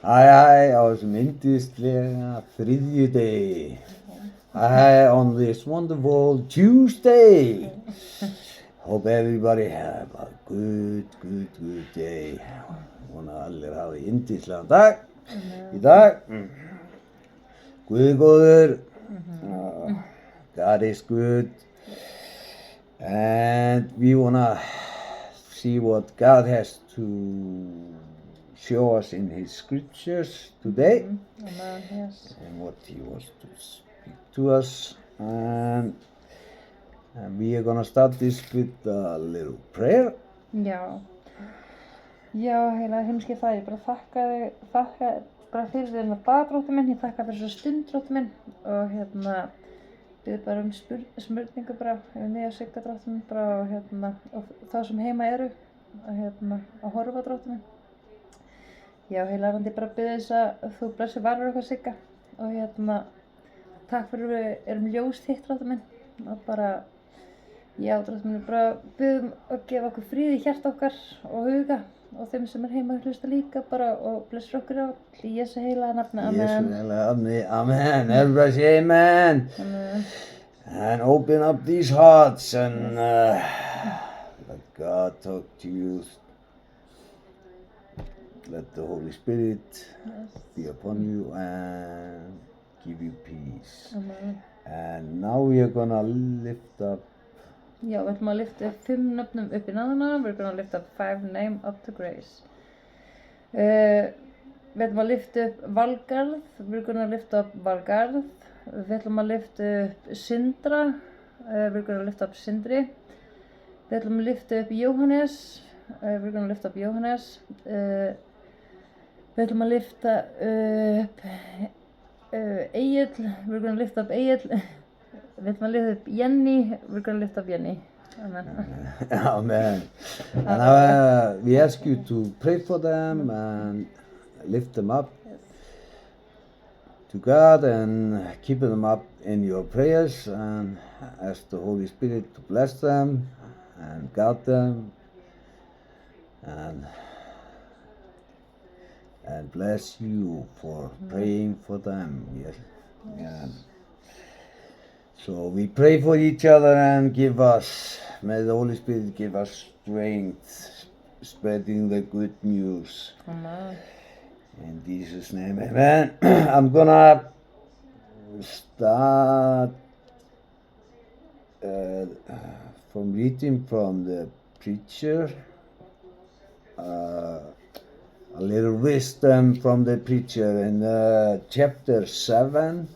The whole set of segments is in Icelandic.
á þessum yndislega þriðjudegi. On this wonderful Tuesday. Hope everybody have a good day. Vona allir hafi yndislegan dag í dag. Guð er góður. God is good. And we wanna see what God has to show us in His scriptures today. Amen, yes. And what He wants to speak to us. And we are gonna start this with a little prayer. Já, heilagur himneski Faðir, ég bara þakka bara fyrir þennan dag, Dróttir minn, ég þakka fyrir þessa stund, Dróttir minn, og bið bara spurningu bara yfir mig og Sigga, Dróttir minn, bara og þá sem heima eru, að horfa, Dróttir minn. Já, heilagur andi, bara bið þess að þú blessi varur okkar, Sigga, og takk fyrir við erum ljós þitt, Dróttir minn, og bara, já, Dróttir minn, bara biðum að gefa okkur frið í hjarta okkar og huga, og þeim sem heima að hlusta líka bara, og blessur okkur öll í Jesu heilaga nafni, amen. Jesu heilaga nafni, amen. Everybody say amen. Amen. And open up these hearts and let God talk to you. Let the Holy Spirit be upon you and give you peace. Amen. And now we are gonna lift up. Já, við ætlum að lyfta upp 5 nöfnum upp í náðuna. We're gonna lift up 5 names up to grace. Við ætlum að lyfta upp Valgarð. We're gonna lift up Valgarð. Við ætlum að lyfta upp Sindra. We're gonna lift up Sindri. Við ætlum að lyfta upp Jóhannes. We're gonna lift up Jóhannes. Við ætlum að lyfta upp Egill. We're gonna lift up Egill. Við ætlum að lift upp Jenny. We're gonna lift up Jenny. Amen. Amen. And we ask you to pray for them and lift them up to God and keep them up in your prayers, and ask the Holy Spirit to bless them and guide them and bless you for praying for them. Yes. Yeah. So we pray for each other and may the Holy Spirit give us strength, spreading the good news. Amen. In Jesus' name, amen. I'm gonna start from reading from the preacher, a little wisdom from the preacher in chapter 7.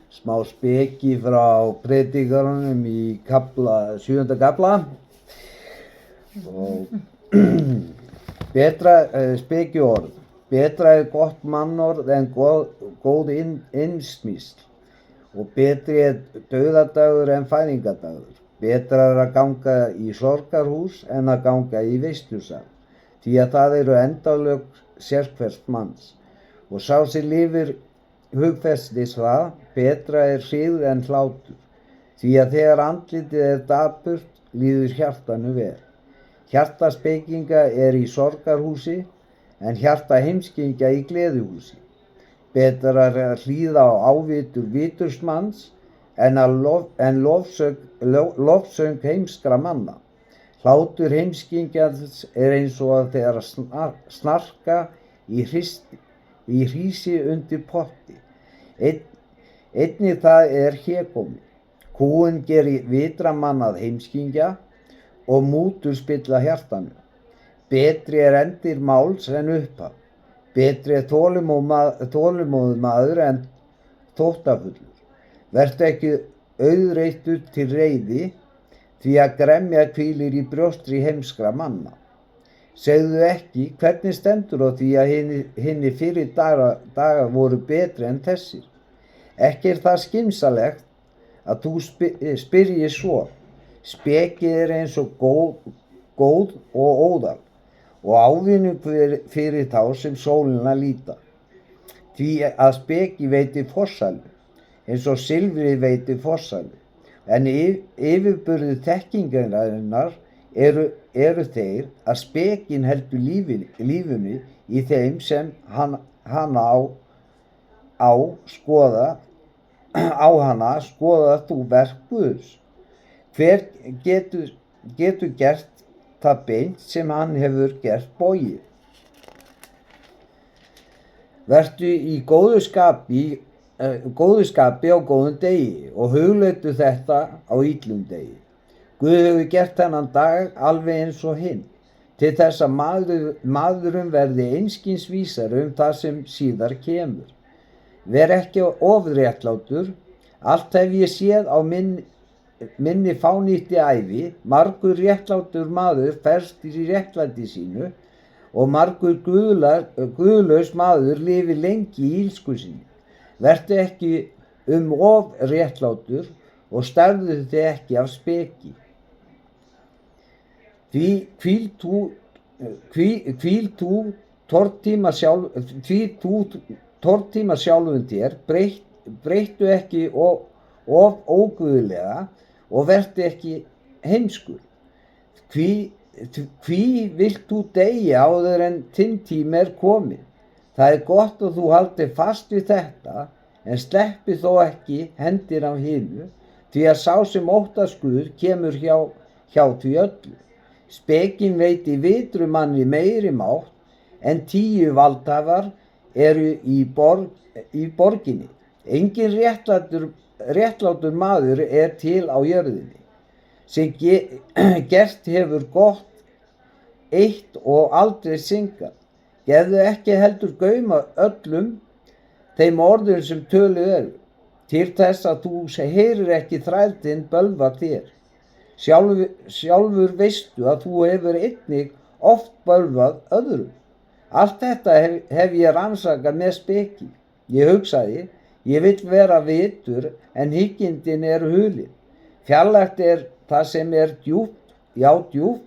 Smá speki frá predikarunum í 7. kafla. Og speki orð. Betra gott mannorð en góð innsmísl, og betri dauðadagur en fæðingardagur. Betra að ganga í sorgarhús en að ganga í veislusal, því að það eru endalög sérhvers manns. Og sá sem lifir hugfestis það, betra hryggð en hlátur, því að þegar andlitið dapurt, líður hjartanu vel. Hjarta spekinga í sorgarhúsi, en hjarta heimskingja í gleðihúsi. Betra að hlýða á ávitur vitursmanns, en lofsöng heimskra manna. Hlátur heimskingjans eins og að þeirra snarka í hrísi undir potti. Einnig það hégómi. Kúgun gerir vitra mann að heimskingja og mútur spilla hjartanu. Betri endir máls en upphaf. Betri þolinmóður maður en þóttafullur. Vertu ekki auðreittur til reiði, því að gremja hvílir í brjóstri heimskra manna. Segðu ekki hvernig stendur á því að hinni fyrir dagar voru betri en þessir. Ekki það skynsamlegt að þú spyrji svo. Spekið eins og góð og óðal, og ávinning fyrir þá sem sólina líta. Því að speki veitir forsælu, eins og silfrið veitir forsælu. En yfirburði þekkingarinnar eru þeir að spekin heldur lífinu í þeim sem hana skoða þú verk Guðs. Hver getur gert það beint sem hann hefur gert bogið? Vertu í góðu skapi á góðum degi og hugleitu þetta á illum degi. Guð hefur gert þennan dag alveg eins og hinn, til þess að maðurinn verði einskis vísari það sem síðar kemur. Ver ekki ofréttlátur, allt hef ég séð á minni fánýtti ævi, margur réttlátur maður ferst í réttlæti sínu og margur guðlaus maður lifi lengi í illsku sinni. Vertu ekki of réttlátur og stærðu þig ekki af speki. Hvíl þú tortíma sjálfum þér, breyttu ekki of óguðlega og vertu ekki heimskur. Hví vilt þú deyja áður en þinn tími kominn? Það gott að þú haldir fast við þetta, en sleppi þó ekki hendir af hinu, því að sá sem óttast Guð kemur hjá því öllu. Spekin veiti vitru manni meiri mátt, en 10 valdhafar eru í borginni. Engin réttlátur maður til á jörðinni, sem gert hefur gott eitt og aldrei syngað. Gefðu ekki heldur gaum öllum þeim orðum sem töluð eru, til þess að þú heyrir ekki þræl þinn bölva þér. Sjálfur veistu að þú hefur einnig oft bölvað öðrum. Allt þetta hef ég rannsakað með speki. Ég hugsaði, ég vill vera vitur, en hyggindin hulin. Fjarlægt það sem djúpt, já djúpt.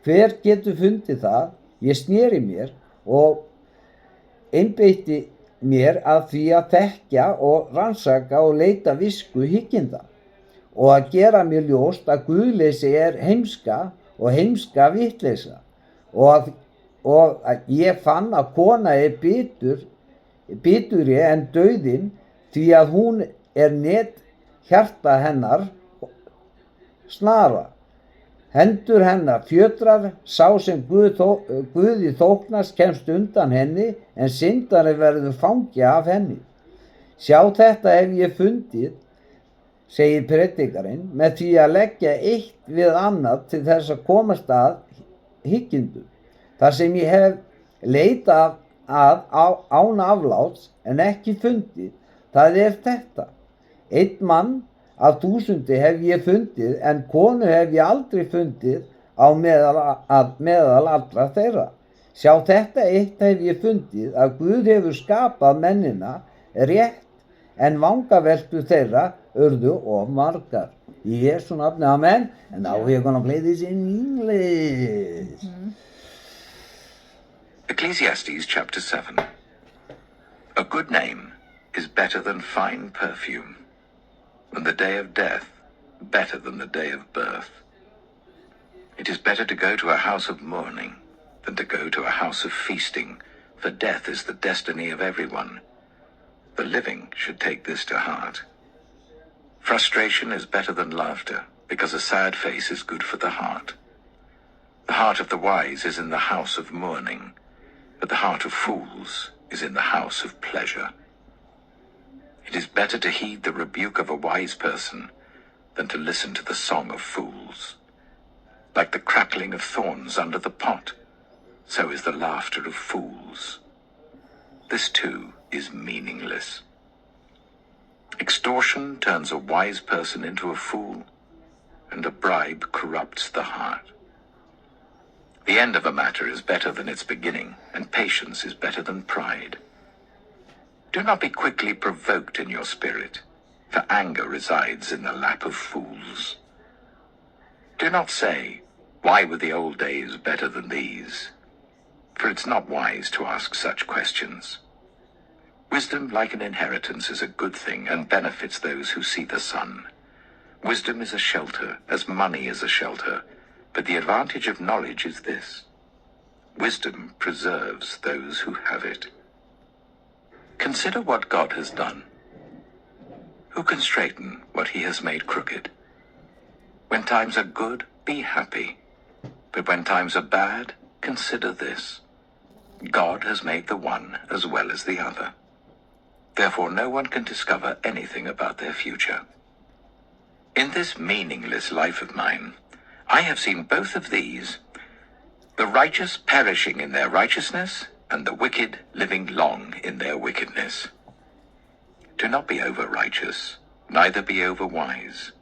Hver getur fundið það? Ég sneri mér og einbeitti mér að því að þekkja og rannsaka og leita visku hygginda og að gera mér ljóst að guðleysi heimska og heimska vitleysa og að ég fann að kona bituri en dauðinn, því að hún net hjarta hennar snara. Hendur hennar fjötrar, sá sem Guði þóknast kemst undan henni, en syndari verður fangi af henni. Sjá, þetta hef ég fundið, segir predikarinn, með því að leggja eitt við annað til þess að komast að hyggindum. Þar sem ég hef leitað án afláts en ekki fundið, það þetta. Einn mann af 1000 hef ég fundið, en konu hef ég aldrei fundið meðal allra þeirra. Sjá, þetta eitt hef ég fundið, að Guð hefur skapað mennina rétt, en vangaveltur þeirra urðu of margar. Í Jesú nafni, amen. And now we're going to play this in English. Ecclesiastes chapter 7. A good name is better than fine perfume, and the day of death better than the day of birth. It is better to go to a house of mourning than to go to a house of feasting, for death is the destiny of everyone. The living should take this to heart. Frustration is better than laughter, because a sad face is good for the heart. The heart of the wise is in the house of mourning, but the heart of fools is in the house of pleasure. It is better to heed the rebuke of a wise person than to listen to the song of fools. Like the crackling of thorns under the pot, so is the laughter of fools. This too is meaningless. Extortion turns a wise person into a fool, and a bribe corrupts the heart. The end of a matter is better than its beginning, and patience is better than pride. Do not be quickly provoked in your spirit, for anger resides in the lap of fools. Do not say, "Why were the old days better than these?" For it's not wise to ask such questions. Wisdom, like an inheritance, is a good thing and benefits those who see the sun. Wisdom is a shelter, as money is a shelter, but the advantage of knowledge is this: wisdom preserves those who have it. Consider what God has done. Who can straighten what he has made crooked? When times are good, be happy. But when times are bad, consider this. God has made the one as well as the other. Therefore, no one can discover anything about their future. In this meaningless life of mine, I have seen both of these, the righteous perishing in their righteousness, and the wicked living long in their wickedness. Do not be over-righteous, neither be over-wise.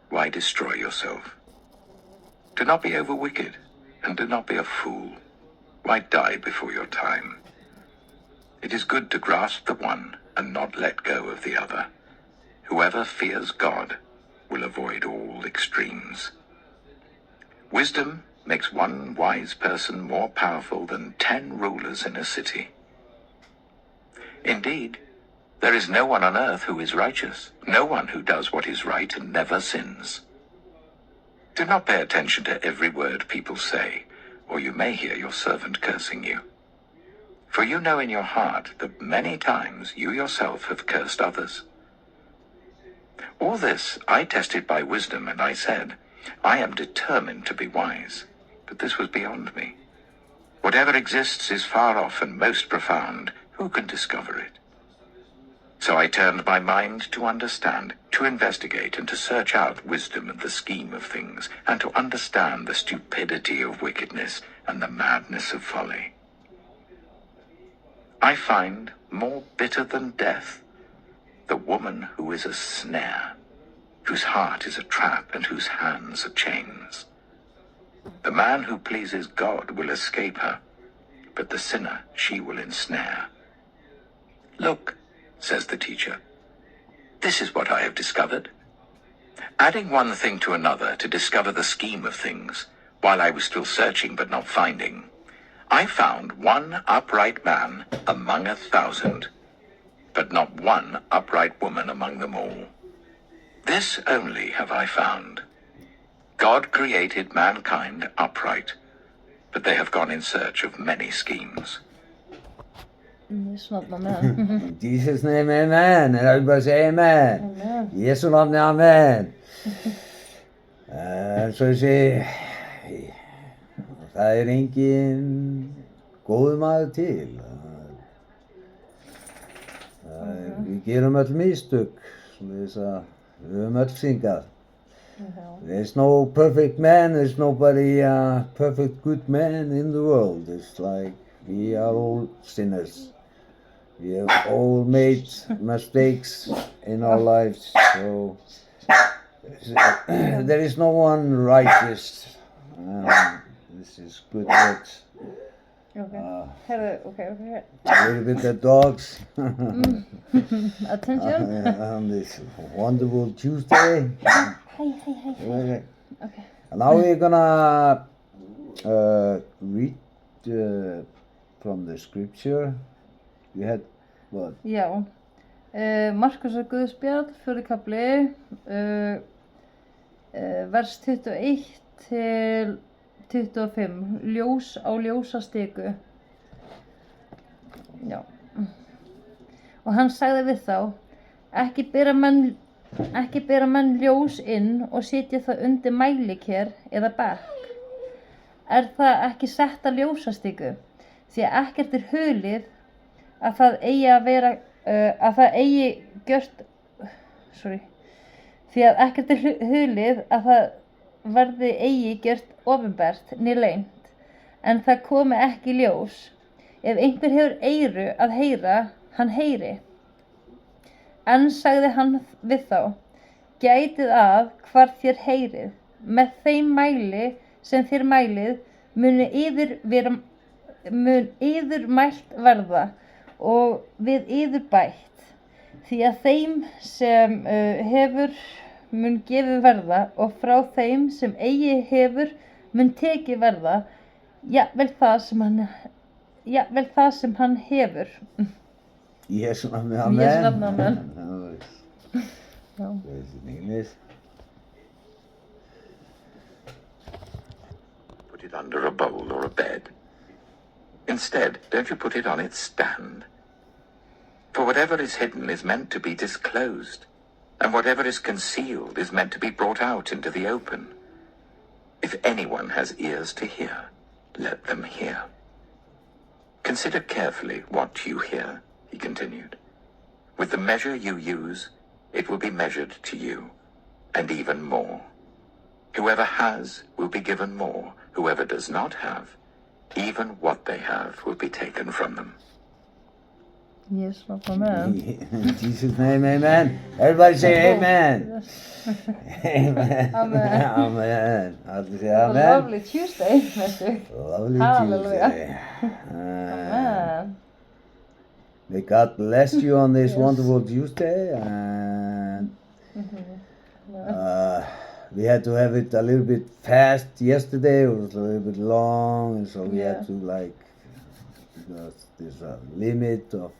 Why destroy yourself? Do not be over-wicked, and do not be a fool. Why die before your time? It is good to grasp the one and not let go of the other. Whoever fears God will avoid all extremes. Wisdom makes one wise person more powerful than 10 rulers in a city. Indeed, there is no one on earth who is righteous, no one who does what is right and never sins. Do not pay attention to every word people say, or you may hear your servant cursing you. For you know in your heart that many times you yourself have cursed others. All this I tested by wisdom, and I said, I am determined to be wise, but this was beyond me. Whatever exists is far off and most profound. Who can discover it? So I turned my mind to understand, to investigate, and to search out wisdom and the scheme of things, and to understand the stupidity of wickedness and the madness of folly. I find more bitter than death the woman who is a snare, whose heart is a trap and whose hands are chains. The man who pleases God will escape her, but the sinner she will ensnare. Look, says the teacher, this is what I have discovered. Adding one thing to another to discover the scheme of things, while I was still searching but not finding, I found one upright man among 1,000, but not one upright woman among them all. This only have I found. God created mankind upright, but they have gone in search of many schemes. Jesu nafni, amen. In Jesus' name, amen. And everybody say amen. Amen. Í Jesu nafni, amen. Svo ég segi, það engin góður maður til. Við gerum öll mistök, svoleiðis að við höfum öll syngað. There's no perfect man, there's nobody perfect good man in the world. It's like we are all sinners. We have all made mistakes in our lives, so there is no one righteous. This is good words. Okay. Okay. A little bit of dogs. Attention. On this wonderful Tuesday. Hi. Okay. Okay. And now we're gonna read from the scripture. You had what? Já. Markusar Guðspjall, 4. kafli, vers 21 til 25. Ljós á ljósastiku. Já. Og hann sagði við þá, ekki bera menn ljós inn og setja það undir mæliker eða bekk. Er það ekki sett að ljósastiku, því að ekkert hulið að það eigi að vera, því að ekkert hulið að það verði eigi gjört opinbert né leynt, en það komi ekki í ljós. Ef einhver hefur eyru að heyra, hann heyri. En sagði hann við þá, gætið að hvar þér heyrið, með þeim mæli sem þér mælið mun yður mælt verða og við yður bætt, því að þeim sem hefur mun gefið verða og frá þeim sem eigi hefur mun tekið verða, jafnvel það sem hann hefur. Í Jesu nafni, Í amen. Jesu nafni, amen. Já. There's in English. Put it under a bowl or a bed. Instead, don't you put it on its stand? For whatever is hidden is meant to be disclosed, and whatever is concealed is meant to be brought out into the open. If anyone has ears to hear, let them hear. Consider carefully what you hear, he continued. With the measure you use, it will be measured to you, and even more. Whoever has will be given more. Whoever does not have, even what they have will be taken from them. Yes, amen. In Jesus' name, amen. Everybody say amen. Amen. Amen. Amen. Allir say A amen. lovely Tuesday, veistu. Lovely Hallelujah. Tuesday. Amen. May God bless you on this Yes. wonderful Tuesday. And we had to have it a little bit fast yesterday. It was a little bit long, and so we Yeah. had to because there's a limit of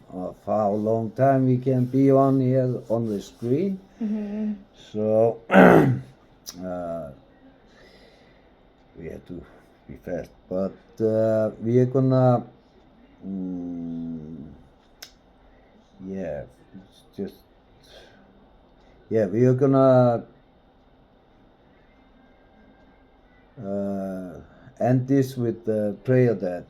how long time we can be on here on the screen. So we had to be fast, but we are gonna we are gonna end this with the prayer that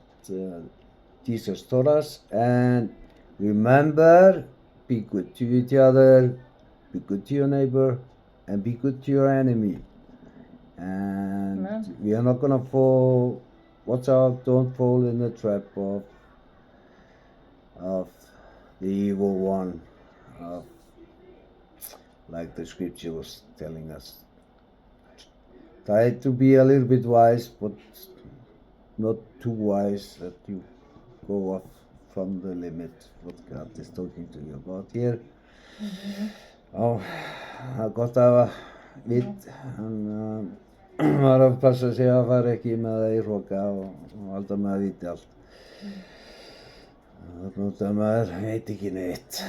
Jesus taught us. And remember, be good to each other, be good to your neighbor, and be good to your enemy. And Amen. we are not gonna fall. Watch out! Don't fall in the trap of the evil one, like the scripture was telling us. Try to be a little bit wise, but not too wise that you go off from the limit what God is talking to you about here. Já, það er gott að hafa vitt. Hann var að passa sig að fara ekki með það í hroka og halda með að viti allt. Þannig að maður veit ekki neitt.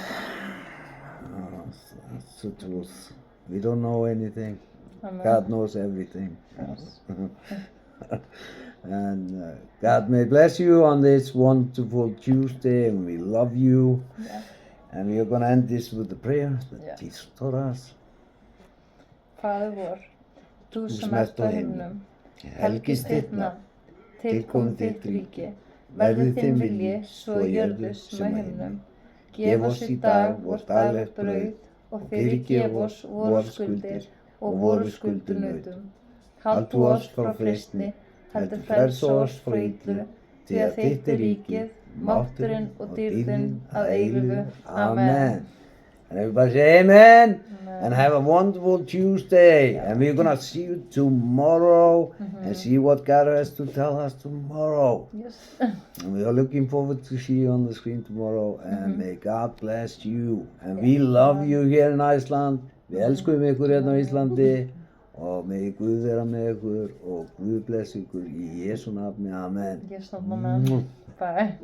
That's the truth. We don't know anything. Amen. God knows everything. Yes. And God may bless you on this wonderful Tuesday, and we love you. Yeah. And we are going to end this with the prayer that Yeah. Jesus taught us. Faðir vor, þú Þú sem sem ert ert á á himnum, Helgist þitt nafn, tilkomi þitt ríki, verði þinn vilji, svo í jörðu sem á himnum. Gef oss í dag vort daglegt brauð og fyrirgef oss vorar skuldir og voru skuldunautum. Haltu oss frá freistni, heldur frelsa oss frá illu, því að þitt er ríkið, mátturinn og dýrðin að eilífu. Amen. And everybody say amen. Amen. And have a wonderful Tuesday. And we're going to see you tomorrow and see what God has to tell us tomorrow. Yes. And we are looking forward to see you on the screen tomorrow. And may God bless you. And we love you here in Iceland. Við elskum ykkur hérna á Íslandi. Og megi Guð vera með ykkur og Guð bless ykkur í Jesú nafni. Amen. Yes, amen. Bye.